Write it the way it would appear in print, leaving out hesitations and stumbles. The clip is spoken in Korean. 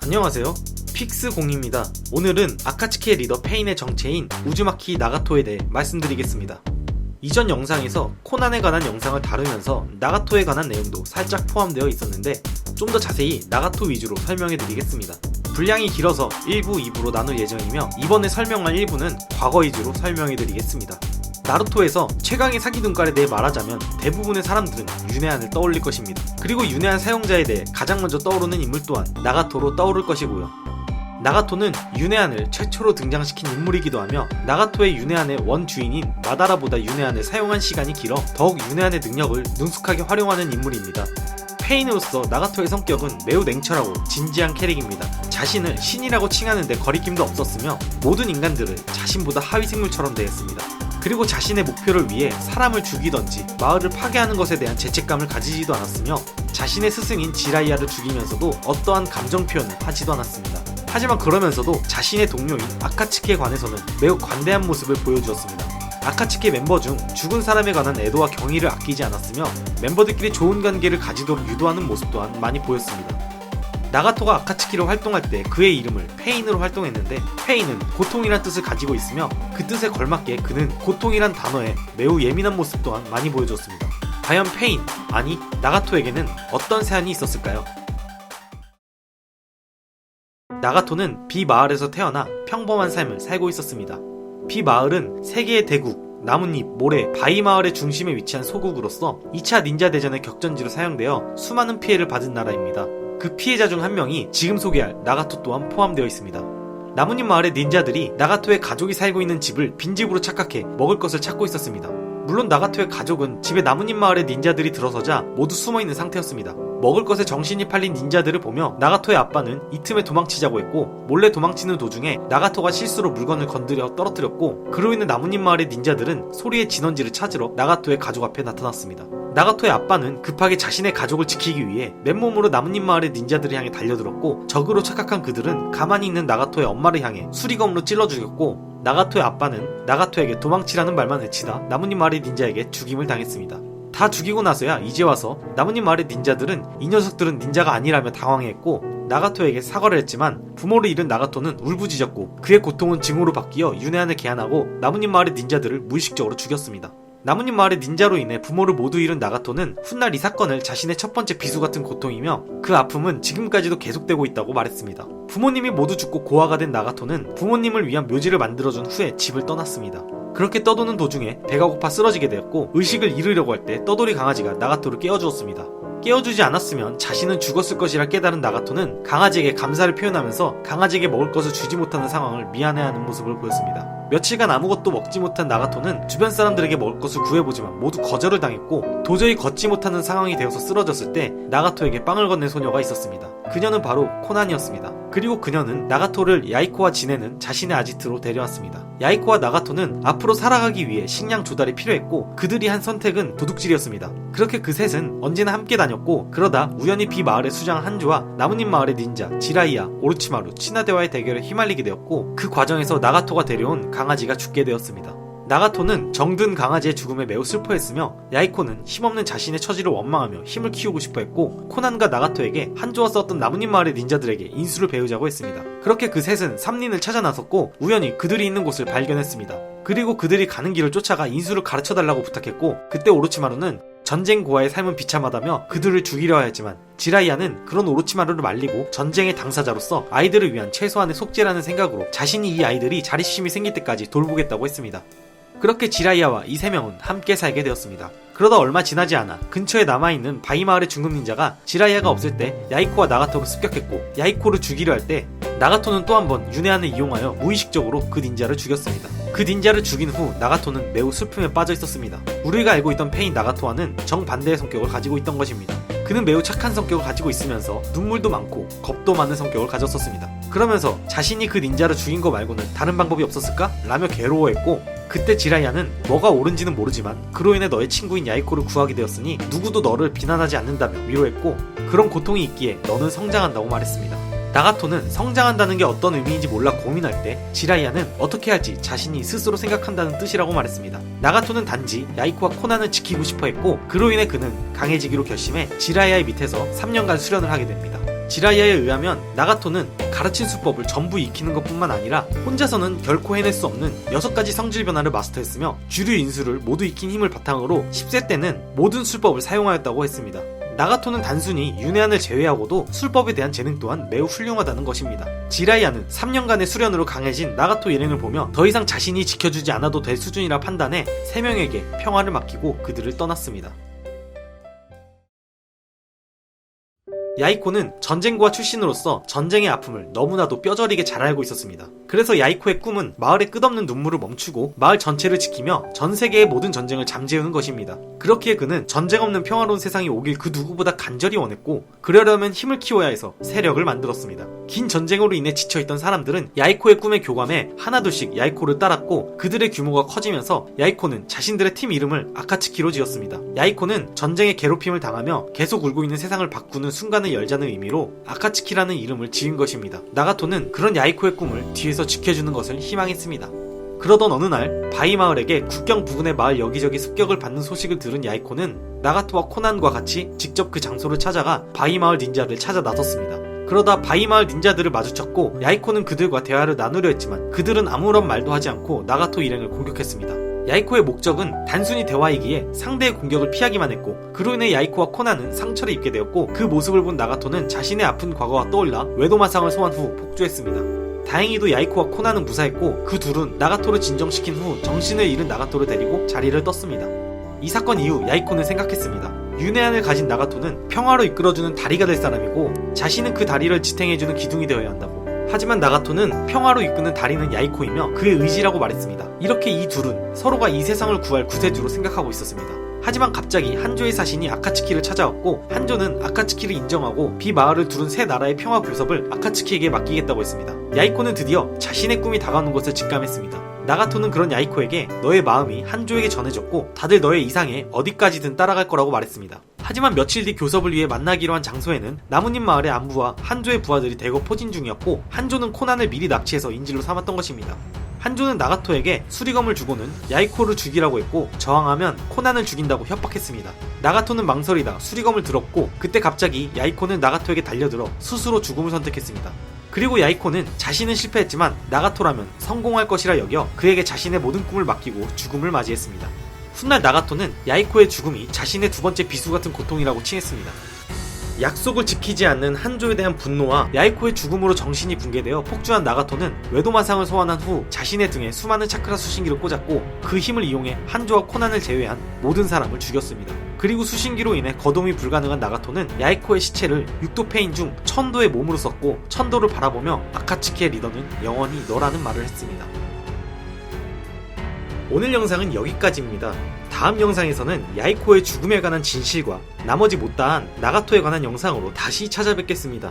안녕하세요, 픽스공입니다. 오늘은 아카츠키의 리더 페인의 정체인 우즈마키 나가토에 대해 말씀드리겠습니다. 이전 영상에서 코난에 관한 영상을 다루면서 나가토에 관한 내용도 살짝 포함되어 있었는데 좀 더 자세히 나가토 위주로 설명해드리겠습니다. 분량이 길어서 1부, 2부로 나눌 예정이며 이번에 설명할 1부는 과거 위주로 설명해드리겠습니다. 나루토에서 최강의 사기 눈깔에 대해 말하자면 대부분의 사람들은 윤회한을 떠올릴 것입니다. 그리고 윤회한 사용자에 대해 가장 먼저 떠오르는 인물 또한 나가토로 떠오를 것이고요. 나가토는 윤회한을 최초로 등장시킨 인물이기도 하며 나가토의 윤회한의 원주인인 마다라보다 윤회한을 사용한 시간이 길어 더욱 윤회한의 능력을 능숙하게 활용하는 인물입니다. 페인으로서 나가토의 성격은 매우 냉철하고 진지한 캐릭입니다. 자신을 신이라고 칭하는데 거리낌도 없었으며 모든 인간들을 자신보다 하위 생물처럼 대했습니다. 그리고 자신의 목표를 위해 사람을 죽이던지 마을을 파괴하는 것에 대한 죄책감을 가지지도 않았으며 자신의 스승인 지라이야를 죽이면서도 어떠한 감정 표현을 하지도 않았습니다. 하지만 그러면서도 자신의 동료인 아카츠키에 관해서는 매우 관대한 모습을 보여주었습니다. 아카츠키 멤버 중 죽은 사람에 관한 애도와 경의를 아끼지 않았으며 멤버들끼리 좋은 관계를 가지도록 유도하는 모습 또한 많이 보였습니다. 나가토가 아카츠키로 활동할 때 그의 이름을 페인으로 활동했는데 페인은 고통이란 뜻을 가지고 있으며 그 뜻에 걸맞게 그는 고통이란 단어에 매우 예민한 모습 또한 많이 보여줬습니다. 과연 페인, 아니 나가토에게는 어떤 사연이 있었을까요? 나가토는 비마을에서 태어나 평범한 삶을 살고 있었습니다. 비마을은 세계의 대국, 나뭇잎, 모래, 바위마을의 중심에 위치한 소국으로서 2차 닌자 대전의 격전지로 사용되어 수많은 피해를 받은 나라입니다. 그 피해자 중 한 명이 지금 소개할 나가토 또한 포함되어 있습니다. 나뭇잎 마을의 닌자들이 나가토의 가족이 살고 있는 집을 빈집으로 착각해 먹을 것을 찾고 있었습니다. 물론 나가토의 가족은 집에 나뭇잎 마을의 닌자들이 들어서자 모두 숨어있는 상태였습니다. 먹을 것에 정신이 팔린 닌자들을 보며 나가토의 아빠는 이 틈에 도망치자고 했고 몰래 도망치는 도중에 나가토가 실수로 물건을 건드려 떨어뜨렸고 그로 인해 나뭇잎 마을의 닌자들은 소리의 진원지를 찾으러 나가토의 가족 앞에 나타났습니다. 나가토의 아빠는 급하게 자신의 가족을 지키기 위해 맨몸으로 나뭇잎 마을의 닌자들을 향해 달려들었고 적으로 착각한 그들은 가만히 있는 나가토의 엄마를 향해 수리검으로 찔러 죽였고 나가토의 아빠는 나가토에게 도망치라는 말만 외치다 나뭇잎 마을의 닌자에게 죽임을 당했습니다. 다 죽이고 나서야 이제 와서 나뭇잎 마을의 닌자들은 이 녀석들은 닌자가 아니라며 당황해했고 나가토에게 사과를 했지만 부모를 잃은 나가토는 울부짖었고 그의 고통은 증오로 바뀌어 윤회한을 개한하고 나뭇잎 마을의 닌자들을 무의식적으로 죽였습니다. 나뭇잎 마을의 닌자로 인해 부모를 모두 잃은 나가토는 훗날 이 사건을 자신의 첫 번째 비수 같은 고통이며 그 아픔은 지금까지도 계속되고 있다고 말했습니다. 부모님이 모두 죽고 고아가 된 나가토는 부모님을 위한 묘지를 만들어준 후에 집을 떠났습니다. 그렇게 떠도는 도중에 배가 고파 쓰러지게 되었고 의식을 잃으려고 할 때 떠돌이 강아지가 나가토를 깨워주었습니다. 깨워주지 않았으면 자신은 죽었을 것이라 깨달은 나가토는 강아지에게 감사를 표현하면서 강아지에게 먹을 것을 주지 못하는 상황을 미안해하는 모습을 보였습니다. 며칠간 아무것도 먹지 못한 나가토는 주변 사람들에게 먹을 것을 구해보지만 모두 거절을 당했고 도저히 걷지 못하는 상황이 되어서 쓰러졌을 때 나가토에게 빵을 건넨 소녀가 있었습니다. 그녀는 바로 코난이었습니다. 그리고 그녀는 나가토를 야이코와 지네는 자신의 아지트로 데려왔습니다. 야이코와 나가토는 앞으로 살아가기 위해 식량 조달이 필요했고 그들이 한 선택은 도둑질이었습니다. 그렇게 그 셋은 언제나 함께 다녔고 그러다 우연히 비마을의 수장 한조와 나뭇잎 마을의 닌자 지라이야, 오로치마루, 치나데와의 대결에 휘말리게 되었고 그 과정에서 나가토가 데려온 강아지가 죽게 되었습니다. 나가토는 정든 강아지의 죽음에 매우 슬퍼했으며 야이코는 힘없는 자신의 처지를 원망하며 힘을 키우고 싶어했고 코난과 나가토에게 한조와 싸웠던 나뭇잎 마을의 닌자들에게 인수를 배우자고 했습니다. 그렇게 그 셋은 삼린을 찾아 나섰고 우연히 그들이 있는 곳을 발견했습니다. 그리고 그들이 가는 길을 쫓아가 인수를 가르쳐달라고 부탁했고 그때 오로치마루는 전쟁 고아의 삶은 비참하다며 그들을 죽이려 하였지만 지라이야는 그런 오로치마루를 말리고 전쟁의 당사자로서 아이들을 위한 최소한의 속죄라는 생각으로 자신이 이 아이들이 자립심이 생길 때까지 돌보겠다고 했습니다. 그렇게 지라이야와 이 세 명은 함께 살게 되었습니다. 그러다 얼마 지나지 않아 근처에 남아있는 바위마을의 중급 닌자가 지라이야가 없을 때 야이코와 나가토를 습격했고 야이코를 죽이려 할 때 나가토는 또 한 번 윤회한을 이용하여 무의식적으로 그 닌자를 죽였습니다. 그 닌자를 죽인 후 나가토는 매우 슬픔에 빠져 있었습니다. 우리가 알고 있던 페인 나가토와는 정반대의 성격을 가지고 있던 것입니다. 그는 매우 착한 성격을 가지고 있으면서 눈물도 많고 겁도 많은 성격을 가졌었습니다. 그러면서 자신이 그 닌자를 죽인 거 말고는 다른 방법이 없었을까? 라며 괴로워했고 그때 지라이야는 뭐가 옳은지는 모르지만 그로 인해 너의 친구인 야이코를 구하게 되었으니 누구도 너를 비난하지 않는다며 위로했고 그런 고통이 있기에 너는 성장한다고 말했습니다. 나가토는 성장한다는 게 어떤 의미인지 몰라 고민할 때 지라이야는 어떻게 할지 자신이 스스로 생각한다는 뜻이라고 말했습니다. 나가토는 단지 야이코와 코난을 지키고 싶어 했고 그로 인해 그는 강해지기로 결심해 지라이야의 밑에서 3년간 수련을 하게 됩니다. 지라이아에 의하면 나가토는 가르친 수법을 전부 익히는 것뿐만 아니라 혼자서는 결코 해낼 수 없는 6가지 성질 변화를 마스터했으며 주류 인수를 모두 익힌 힘을 바탕으로 10세 때는 모든 술법을 사용하였다고 했습니다. 나가토는 단순히 윤회한을 제외하고도 술법에 대한 재능 또한 매우 훌륭하다는 것입니다. 지라이아는 3년간의 수련으로 강해진 나가토 일행을 보며 더 이상 자신이 지켜주지 않아도 될 수준이라 판단해 3명에게 평화를 맡기고 그들을 떠났습니다. 야이코는 전쟁고아 출신으로서 전쟁의 아픔을 너무나도 뼈저리게 잘 알고 있었습니다. 그래서 야이코의 꿈은 마을의 끝없는 눈물을 멈추고 마을 전체를 지키며 전 세계의 모든 전쟁을 잠재우는 것입니다. 그렇기에 그는 전쟁 없는 평화로운 세상이 오길 그 누구보다 간절히 원했고, 그러려면 힘을 키워야 해서 세력을 만들었습니다. 긴 전쟁으로 인해 지쳐있던 사람들은 야이코의 꿈에 교감해 하나둘씩 야이코를 따랐고, 그들의 규모가 커지면서 야이코는 자신들의 팀 이름을 아카츠키로 지었습니다. 야이코는 전쟁의 괴롭힘을 당하며 계속 울고 있는 세상을 바꾸는 순간을 열자는 의미로 아카츠키라는 이름을 지은 것입니다. 나가토는 그런 야이코의 꿈을 뒤에서 지켜주는 것을 희망했습니다. 그러던 어느 날 바이 마을에게 국경 부근의 마을 여기저기 습격을 받는 소식을 들은 야이코는 나가토와 코난과 같이 직접 그 장소를 찾아가 바이 마을 닌자를 찾아 나섰습니다. 그러다 바이 마을 닌자들을 마주쳤고 야이코는 그들과 대화를 나누려 했지만 그들은 아무런 말도 하지 않고 나가토 일행을 공격했습니다. 야이코의 목적은 단순히 대화이기에 상대의 공격을 피하기만 했고, 그로 인해 야이코와 코난은 상처를 입게 되었고, 그 모습을 본 나가토는 자신의 아픈 과거가 떠올라 외도마상을 소환 후 복주했습니다. 다행히도 야이코와 코난은 무사했고, 그 둘은 나가토를 진정시킨 후 정신을 잃은 나가토를 데리고 자리를 떴습니다. 이 사건 이후 야이코는 생각했습니다. 윤회한을 가진 나가토는 평화로 이끌어주는 다리가 될 사람이고, 자신은 그 다리를 지탱해주는 기둥이 되어야 한다고. 하지만 나가토는 평화로 이끄는 다리는 야이코이며 그의 의지라고 말했습니다. 이렇게 이 둘은 서로가 이 세상을 구할 구세주로 생각하고 있었습니다. 하지만 갑자기 한조의 사신이 아카츠키를 찾아왔고, 한조는 아카츠키를 인정하고 비마을을 두른 세 나라의 평화 교섭을 아카츠키에게 맡기겠다고 했습니다. 야이코는 드디어 자신의 꿈이 다가오는 것을 직감했습니다. 나가토는 그런 야이코에게 너의 마음이 한조에게 전해졌고 다들 너의 이상에 어디까지든 따라갈 거라고 말했습니다. 하지만 며칠 뒤 교섭을 위해 만나기로 한 장소에는 나뭇잎 마을의 안부와 한조의 부하들이 대거 포진 중이었고, 한조는 코난을 미리 납치해서 인질로 삼았던 것입니다. 한조는 나가토에게 수리검을 주고는 야이코를 죽이라고 했고, 저항하면 코난을 죽인다고 협박했습니다. 나가토는 망설이다 수리검을 들었고, 그때 갑자기 야이코는 나가토에게 달려들어 스스로 죽음을 선택했습니다. 그리고 야이코는 자신은 실패했지만 나가토라면 성공할 것이라 여겨 그에게 자신의 모든 꿈을 맡기고 죽음을 맞이했습니다. 훗날 나가토는 야이코의 죽음이 자신의 두 번째 비수 같은 고통이라고 칭했습니다. 약속을 지키지 않는 한조에 대한 분노와 야이코의 죽음으로 정신이 붕괴되어 폭주한 나가토는 외도마상을 소환한 후 자신의 등에 수많은 차크라 수신기를 꽂았고, 그 힘을 이용해 한조와 코난을 제외한 모든 사람을 죽였습니다. 그리고 수신기로 인해 거동이 불가능한 나가토는 야이코의 시체를 6도 페인 중 천도의 몸으로 썼고, 천도를 바라보며 아카츠키의 리더는 영원히 너라는 말을 했습니다. 오늘 영상은 여기까지입니다. 다음 영상에서는 야이코의 죽음에 관한 진실과 나머지 못다한 나가토에 관한 영상으로 다시 찾아뵙겠습니다.